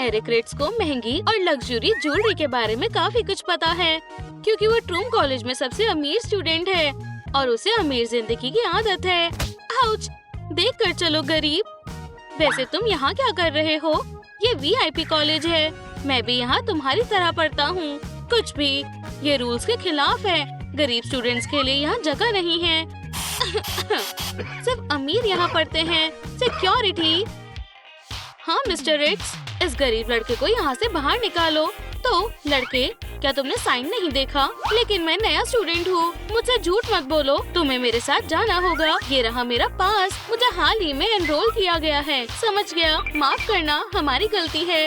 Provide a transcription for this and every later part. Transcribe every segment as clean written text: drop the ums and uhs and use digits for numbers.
Eric Ritz को महंगी और लग्जरी ज्वेलरी के बारे में काफी कुछ पता है, क्योंकि वो ट्रूम कॉलेज में सबसे अमीर स्टूडेंट है और उसे अमीर जिंदगी की आदत है। आउच! देख कर चलो गरीब। वैसे तुम यहाँ क्या कर रहे हो? ये VIP कॉलेज है। मैं भी यहाँ तुम्हारी तरह पढ़ता हूँ। कुछ भी, ये रूल्स के खिलाफ है। गरीब स्टूडेंट्स के लिए यहाँ जगह नहीं है। सिर्फ अमीर यहाँ पढ़ते हैं। सिक्योरिटी! हाँ मिस्टर रिट्स, इस गरीब लड़के को यहाँ से बाहर निकालो। तो लड़के, क्या तुमने साइन नहीं देखा? लेकिन मैं नया स्टूडेंट हूँ, मुझसे झूठ मत बोलो। तुम्हें मेरे साथ जाना होगा। ये रहा मेरा पास, मुझे हाल ही में एनरोल किया गया है। समझ गया, माफ करना, हमारी गलती है।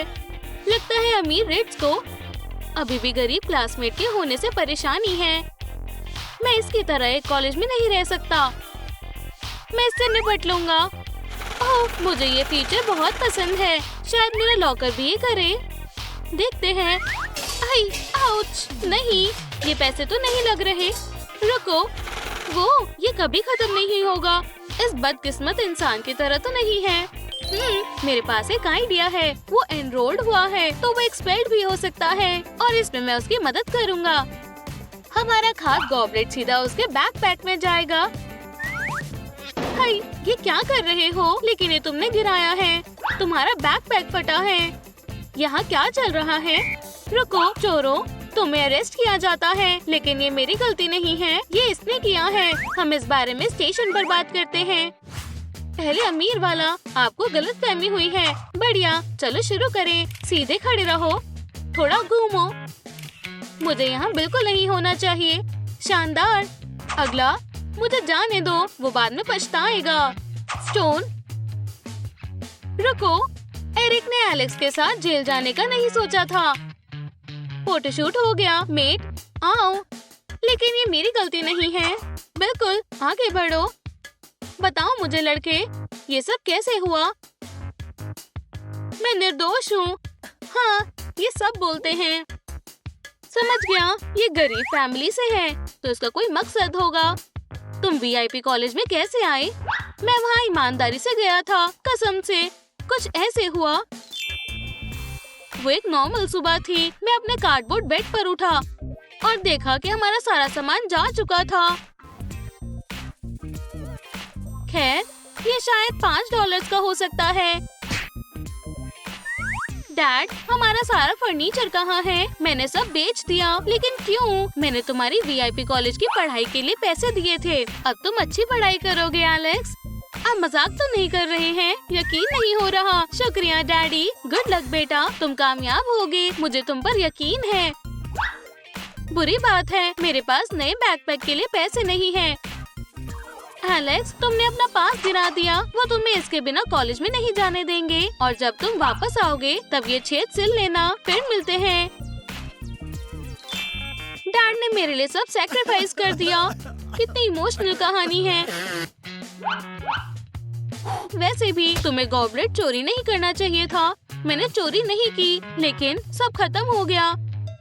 लगता है अमीर रिट्स को अभी भी गरीब क्लासमेट के होने से परेशानी है। मैं इसकी तरह एक कॉलेज में नहीं रह सकता। मैं इससे निपट लूंगा। ओह, मुझे ये फीचर बहुत पसंद है। शायद मेरा लॉकर भी ये करे। देखते हैं। आई, आउच! नहीं, ये पैसे तो नहीं लग रहे। रुको, वो ये कभी खत्म नहीं होगा। इस बदकिस्मत इंसान की तरह तो नहीं है। मेरे पास एक आइडिया है। वो एनरोल्ड हुआ है तो वो एक्सपेल्ड भी हो सकता है और इसमें मैं उसकी मदद करूँगा। हमारा खास गॉबलेट सीधा उसके बैकपैक में जाएगा। हाय, ये क्या कर रहे हो? लेकिन ये तुमने गिराया है। तुम्हारा बैकपैक फटा है। यहाँ क्या चल रहा है? रुको चोरों, तुम्हें अरेस्ट किया जाता है। लेकिन ये मेरी गलती नहीं है, ये इसने किया है। हम इस बारे में स्टेशन पर बात करते हैं। पहले अमीर वाला, आपको गलतफहमी हुई है। बढ़िया, चलो शुरू करें। सीधे खड़े रहो, थोड़ा घूमो। मुझे यहाँ बिल्कुल नहीं होना चाहिए। शानदार। अगला, मुझे जाने दो, वो बाद में पछताएगा। स्टोन, रुको। एरिक ने एलेक्स के साथ जेल जाने का नहीं सोचा था। फोटोशूट हो गया। मेट, आओ। लेकिन ये मेरी गलती नहीं है। बिल्कुल, आगे बढ़ो। बताओ मुझे लड़के, ये सब कैसे हुआ? मैं निर्दोष हूँ। हाँ, ये सब बोलते हैं। समझ गया, ये गरीब फैमिली से है तो इसका कोई मकसद होगा। तुम VIP कॉलेज में कैसे आए? मैं वहाँ ईमानदारी से गया था, कसम से। कुछ ऐसे हुआ। वो एक नॉर्मल सुबह थी। मैं अपने कार्डबोर्ड बेड पर उठा और देखा कि हमारा सारा सामान जा चुका था। खैर, ये शायद $5 का हो सकता है। डैड, हमारा सारा फर्नीचर कहाँ है? मैंने सब बेच दिया। लेकिन क्यों? मैंने तुम्हारी VIP कॉलेज की पढ़ाई के लिए पैसे दिए थे। अब तुम अच्छी पढ़ाई करोगे एलेक्स। आप मजाक तो नहीं कर रहे हैं? यकीन नहीं हो रहा। शुक्रिया डैडी। गुड लक बेटा, तुम कामयाब होगे। मुझे तुम पर यकीन है। बुरी बात है, मेरे पास नए बैकपैक के लिए पैसे नहीं हैं। एलेक्स, तुमने अपना पास गिरा दिया। वो तुम्हें इसके बिना कॉलेज में नहीं जाने देंगे। और जब तुम वापस आओगे तब ये छेद सिल लेना। फिर मिलते हैं। डैड ने मेरे लिए सब सैक्रिफाइस कर दिया। कितनी इमोशनल कहानी है। वैसे भी तुम्हें गॉबलेट चोरी नहीं करना चाहिए था। मैंने चोरी नहीं की, लेकिन सब खत्म हो गया।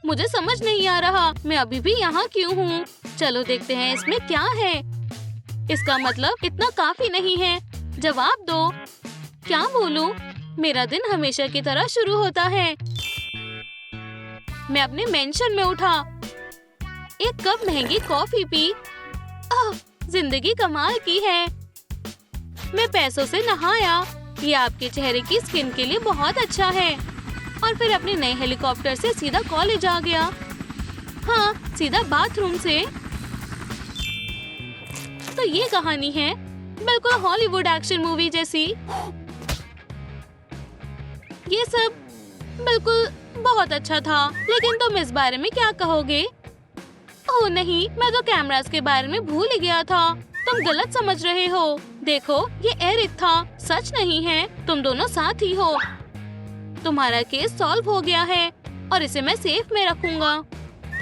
मुझे समझ नहीं आ रहा मैं अभी भी यहाँ क्यों हूँ। चलो देखते हैं इसमें क्या है। इसका मतलब इतना काफी नहीं है। जवाब दो। क्या बोलूं? मेरा दिन हमेशा की तरह शुरू होता है। मैं अपने मेंशन में उठा, एक कप महंगी कॉफी पी। जिंदगी कमाल की है। मैं पैसों से नहाया। ये आपके चेहरे की स्किन के लिए बहुत अच्छा है। और फिर अपने नए हेलीकॉप्टर से सीधा कॉलेज आ गया। हाँ, सीधा बाथरूम से। तो ये कहानी है, बिल्कुल हॉलीवुड एक्शन मूवी जैसी। ये सब बिल्कुल बहुत अच्छा था। लेकिन तुम इस बारे में क्या कहोगे? ओह नहीं, मैं तो कैमरास के बारे में भूल ही गया था। तुम गलत समझ रहे हो। देखो, ये एरिक था, सच नहीं है। तुम दोनों साथ ही हो। तुम्हारा केस सॉल्व हो गया है और इसे मैं सेफ में रखूंगा।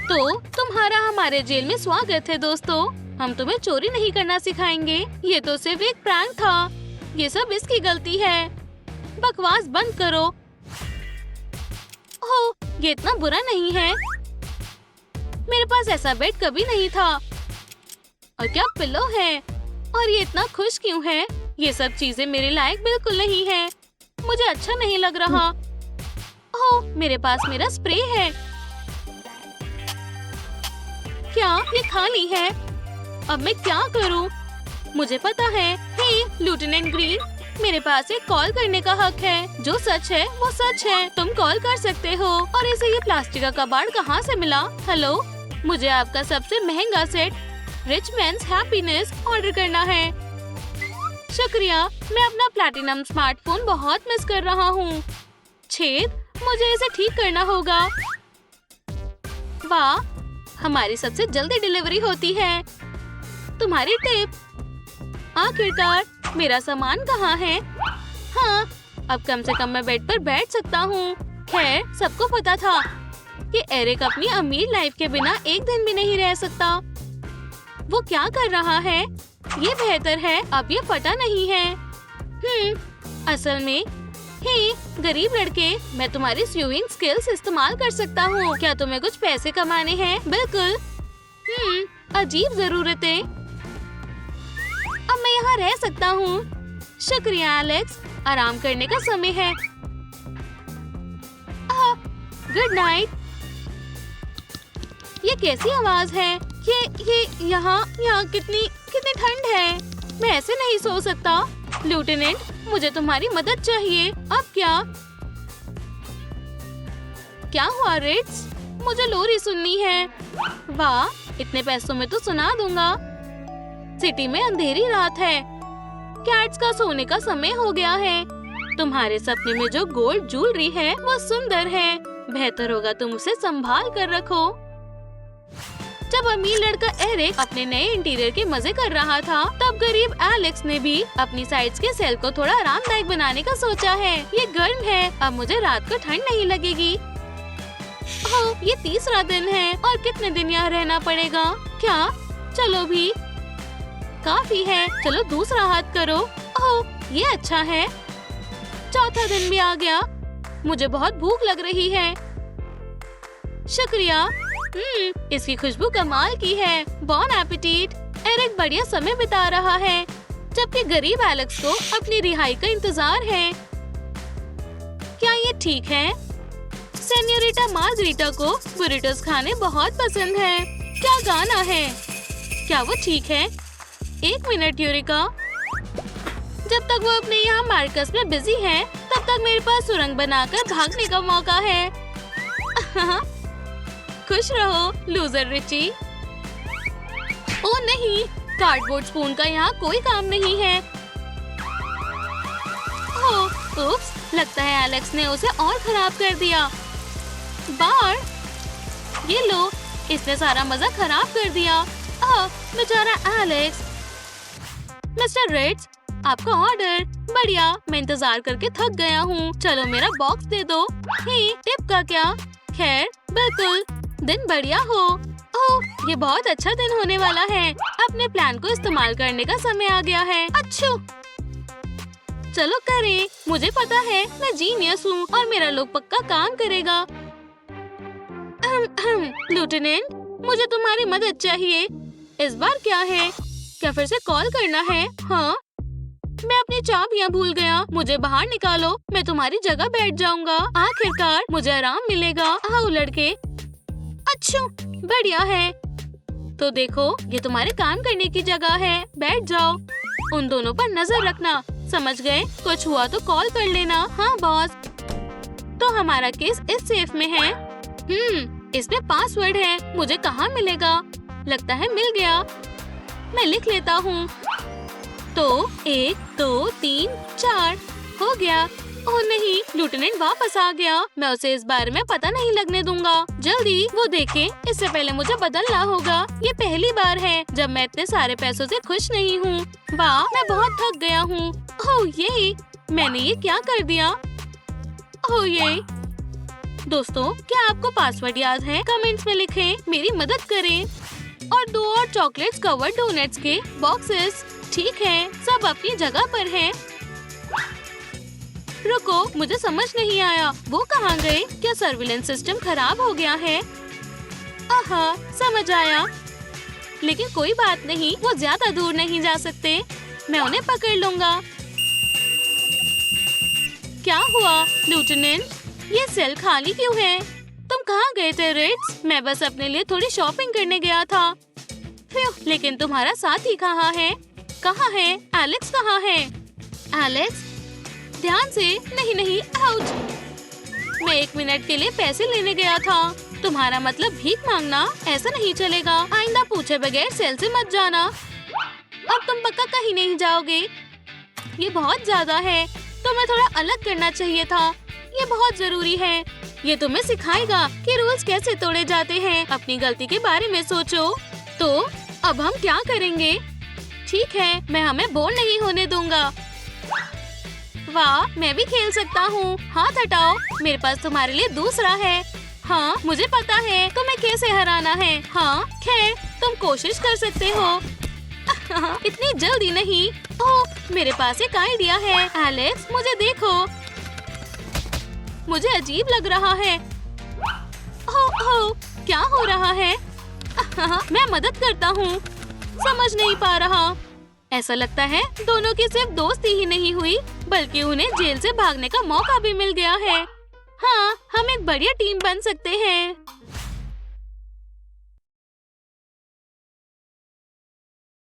तो तुम्हारा हमारे जेल में स्वागत है दोस्तों। हम तुम्हें चोरी नहीं करना सिखाएंगे। ये तो सिर्फ एक प्रैंक था। ये सब इसकी गलती है। बकवास बंद करो। ओह, ये इतना बुरा नहीं है। मेरे पास ऐसा बेड कभी नहीं था। और क्या पिलो है। और ये इतना खुश क्यों है? ये सब चीजें मेरे लायक बिल्कुल नहीं है। मुझे अच्छा नहीं लग रहा। ओह, मेरे पास मेरा स्प्रे है। क्या ये खाली है? अब मैं क्या करूं? मुझे पता है। हे लेफ्टिनेंट ग्रीन, मेरे पास एक कॉल करने का हक है। जो सच है वो सच है। तुम कॉल कर सकते हो। और इसे ये प्लास्टिक का कबाड़ कहाँ से मिला? हेलो, मुझे आपका सबसे महंगा set rich mains happiness order करना है। शुक्रिया। मैं अपना प्लैटिनम स्मार्टफोन बहुत मिस कर रहा हूँ। छेद, मुझे इसे ठीक करना होगा। वाह, हमारी सबसे जल्दी डिलीवरी होती है। तुम्हारी टिप। आखिरकार, मेरा सामान कहाँ है? हाँ, अब कम से कम मैं बेड पर बैठ सकता हूँ। खैर, सबको पता था कि एरिक अपनी अमीर लाइफ के बिना एक दिन भी नहीं रह सकता। वो क्या कर रहा है? ये बेहतर है, अब ये फटा नहीं है। असल में, हे गरीब लड़के, मैं तुम्हारी स्यूइंग स्किल्स इस्तेमाल कर सकता हूँ। क्या तुम्हें कुछ पैसे कमाने हैं? बिल्कुल। अजीब जरूरतें। अब मैं यहाँ रह सकता हूँ। शुक्रिया एलेक्स, आराम करने का समय है। Good night. ये कैसी आवाज है? ये यहाँ कितनी ठंड है। मैं ऐसे नहीं सो सकता। लेफ्टिनेंट, मुझे तुम्हारी मदद चाहिए। अब क्या हुआ रिट्स? मुझे लोरी सुननी है। वाह, इतने पैसों में तो सुना दूंगा। सिटी में अंधेरी रात है। कैट्स का सोने का समय हो गया है। तुम्हारे सपने में जो गोल्ड ज्वेलरी है वो सुंदर है। बेहतर होगा तुम उसे संभाल कर रखो। जब अमीर लड़का एरिक अपने नए इंटीरियर के मजे कर रहा था, तब गरीब एलेक्स ने भी अपनी साइड्स के सेल को थोड़ा आरामदायक बनाने का सोचा है। ये गर्म है, अब मुझे रात को ठंड नहीं लगेगी। ओह, ये तीसरा दिन है और कितने दिन यहाँ रहना पड़ेगा? क्या? चलो भी, काफी है। चलो दूसरा हाथ करो। ओह, ये अच्छा है। चौथा दिन भी आ गया। मुझे बहुत भूख लग रही है। शुक्रिया। इसकी खुशबू कमाल की है। बॉन एपेटिट। एरिक बढ़िया समय बिता रहा है, जबकि गरीब एलेक्स को अपनी रिहाई का इंतजार है। क्या ये ठीक है? सेन्योरिटा मार्गरीटा को बुरिटोस खाने बहुत पसंद है। क्या गाना है? क्या वो ठीक है? एक मिनट यूरिका। जब तक वो अपने यहाँ मार्कस में बिजी है, तब तक मेरे पास सुरंग बनाकर भागने का मौका है। खुश रहो लूजर रिची। ओह नहीं, कार्डबोर्ड स्पून का यहाँ कोई काम नहीं है। ओह, उप्स, लगता है एलेक्स ने उसे और खराब कर दिया। बार, ये लो, इसने सारा मजा खराब कर दिया। बेचारा एलेक्स। मिस्टर रिट्स, आपका ऑर्डर। बढ़िया, मैं इंतजार करके थक गया हूँ। चलो मेरा बॉक्स दे दो। टिप का क्या? खैर, बिल्कुल। दिन बढ़िया हो। ओह, ये बहुत अच्छा दिन होने वाला है। अपने प्लान को इस्तेमाल करने का समय आ गया है। अच्छू, चलो करें। मुझे पता है मैं जीनियस हूँ और मेरा लोग पक्का काम करेगा। लेफ्टिनेंट, मुझे तुम्हारी मदद चाहिए। इस बार क्या है? क्या फिर से कॉल करना है? हाँ, मैं अपनी चाबियाँ भूल गया। मुझे बाहर निकालो, मैं तुम्हारी जगह बैठ जाऊंगा। आखिरकार मुझे आराम मिलेगा। आओ लड़के। अच्छू, बढ़िया है। तो देखो, ये तुम्हारे काम करने की जगह है। बैठ जाओ। उन दोनों पर नजर रखना, समझ गए? कुछ हुआ तो कॉल कर लेना। हाँ बॉस। तो हमारा केस इस सेफ में है। इसमें पासवर्ड है। मुझे कहाँ मिलेगा? लगता है मिल गया। मैं लिख लेता हूँ। तो 1 2 3 4 हो गया। ओह नहीं, लेफ्टिनेंट वापस आ गया। मैं उसे इस बारे में पता नहीं लगने दूंगा। जल्दी वो देखे, इससे पहले मुझे बदलना होगा। ये पहली बार है जब मैं इतने सारे पैसों से खुश नहीं हूँ। वाह, मैं बहुत थक गया हूँ। ओह ये, मैंने ये क्या कर दिया? ओह ये। दोस्तों, क्या आपको पासवर्ड याद है? कमेंट्स में लिखें, मेरी मदद करें। और 2 और चॉकलेट्स कवर्ड डोनट्स के बॉक्सेस। ठीक है, सब अपनी जगह पर हैं। रुको, मुझे समझ नहीं आया, वो कहाँ गए? क्या सर्विलेंस सिस्टम खराब हो गया है? आहा, समझ आया। लेकिन कोई बात नहीं, वो ज्यादा दूर नहीं जा सकते। मैं उन्हें पकड़ लूंगा। क्या हुआ लेफ्टिनेंट? ये सेल खाली क्यों है? तुम कहाँ गए थे रिट्स? मैं बस अपने लिए थोड़ी शॉपिंग करने गया था। लेकिन तुम्हारा साथी कहाँ है? कहाँ है? एलेक्स कहाँ है? एलेक्स, ध्यान से। नहीं नहीं, आउच। मैं 1 मिनट के लिए पैसे लेने गया था। तुम्हारा मतलब भीख मांगना? ऐसा नहीं चलेगा। आइंदा पूछे बगैर सेल से मत जाना। अब तुम पक्का कहीं नहीं जाओगे। ये बहुत ज्यादा है। तुम्हें थोड़ा अलग करना चाहिए था। ये बहुत जरूरी है। ये तुम्हें सिखाएगा कि रूल्स कैसे तोड़े जाते हैं। अपनी गलती के बारे में सोचो। तो अब हम क्या करेंगे? ठीक है, मैं हमें बोर नहीं होने दूंगा। वाह, मैं भी खेल सकता हूँ। हाथ हटाओ, मेरे पास तुम्हारे लिए दूसरा है। हाँ, मुझे पता है तुम्हें कैसे हराना है। हाँ, खैर तुम कोशिश कर सकते हो। इतनी जल्दी नहीं। ओह, मेरे पास एक आइडिया है। एलेक्स, मुझे देखो। मुझे अजीब लग रहा है। ओह, क्या हो रहा है? मैं मदद करता हूँ। समझ नहीं पा रहा। ऐसा लगता है दोनों की सिर्फ दोस्ती ही नहीं हुई, बल्कि उन्हें जेल से भागने का मौका भी मिल गया है। हाँ, हम एक बढ़िया टीम बन सकते हैं।